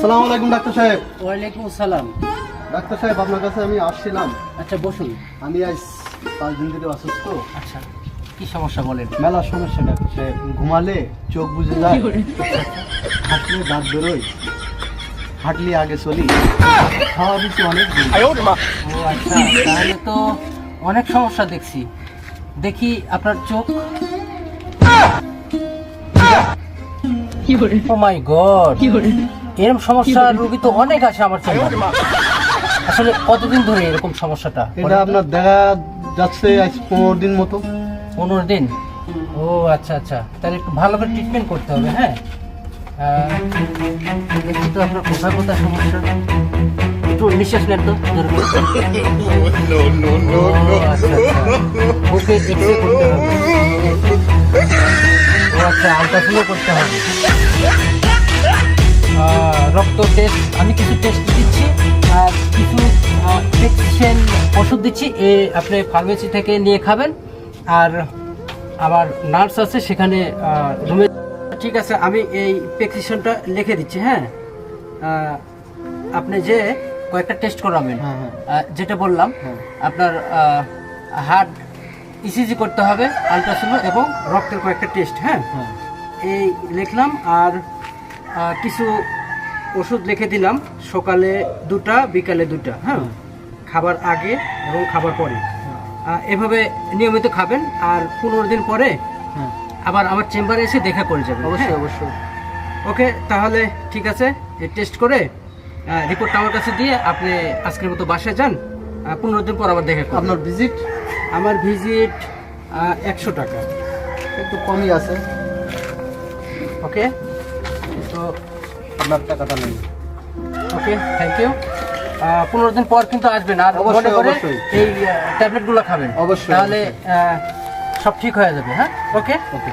আসসালামু আলাইকুম ডাক্তার সাহেব। ওয়ালাইকুম আসসালাম। ডাক্তার সাহেব আপনার কাছে আমি আসছিলাম। আচ্ছা বসুন। আমি আজ 5 দিন ধরে অসুস্থ। আচ্ছা কি সমস্যা বলেন? মেলা সমস্যা ডাক্তার সাহেব। ঘুমালে চোখ বুজে যায়, হাঁটলে দাঁত বেরোয়, হাঁটলে আগে চলি, খাওয়া দিচ্ছি অনেক দিন। ও আচ্ছা, তাহলে তো অনেক সমস্যা দেখছি। দেখি আপনার চোখ। ও মাই গড, এরকম সমস্যা রোগী তো অনেক আছে আমার চেম্বারে। আসলে কতদিন ধরে এরকম সমস্যাটা? এটা আপনার দেখা যাচ্ছে আজ 15 দিন মতো। 15 দিন? ও আচ্ছা আচ্ছা, তাহলে একটু ভালো করে ট্রিটমেন্ট করতে হবে। হ্যাঁ, দেখি তো আপনার কোথায় কোথায় সমস্যা। একটু নিঃশ্বাস নেন তো জোরে করে। ও, আচ্ছা আচ্ছা, ওকে এক্সরে করতে হবে। ও আচ্ছা, আলট্রাসাউন্ড করতে হবে। রক্ত টেস্ট, আমি কিছু টেস্ট দিচ্ছি আর কিছু প্রেসক্রিপশন ওষুধ দিচ্ছি, আপনি ফার্মেসি থেকে নিয়ে খাবেন। আর আমার নার্স আছে সেখানে রুমে। ঠিক আছে, আমি এই প্রেসক্রিপশনটা লিখে দিচ্ছি। হ্যাঁ, আপনি যে কয়েকটা টেস্ট করাবেন, যেটা বললাম, আপনার হার্ট ইসিজি করতে হবে, আলট্রাসাউন্ড এবং রক্তের কয়েকটা টেস্ট। হ্যাঁ, এই লিখলাম। আর কিছু ওষুধ লিখে দিলাম, সকালে 2টা, বিকালে 2টা। হ্যাঁ, খাবার আগে এবং খাবার পরে। এভাবে নিয়মিত খাবেন। আর 15 দিন পরে আবার আমার চেম্বারে এসে দেখা করে যাবেন। অবশ্যই অবশ্যই। ওকে, তাহলে ঠিক আছে। টেস্ট করে রিপোর্টটা আমার কাছে দিয়ে আপনি আজকের মতো বাসায় যান। 15 দিন পর আবার দেখা করবেন। আপনার ভিজিট? আমার ভিজিট 100 টাকা। একটু কমই আছে। ওকে, তো আপনার টাকাটা নেই। ওকে, থ্যাংক ইউ। 15 দিন পর কিন্তু আসবেন। আর অবশ্যই, মনে করে অবশ্যই। এই ট্যাবলেটগুলো খাবেন, অবশ্যই, তাহলে সব ঠিক হয়ে যাবে। হ্যাঁ, ওকে ওকে।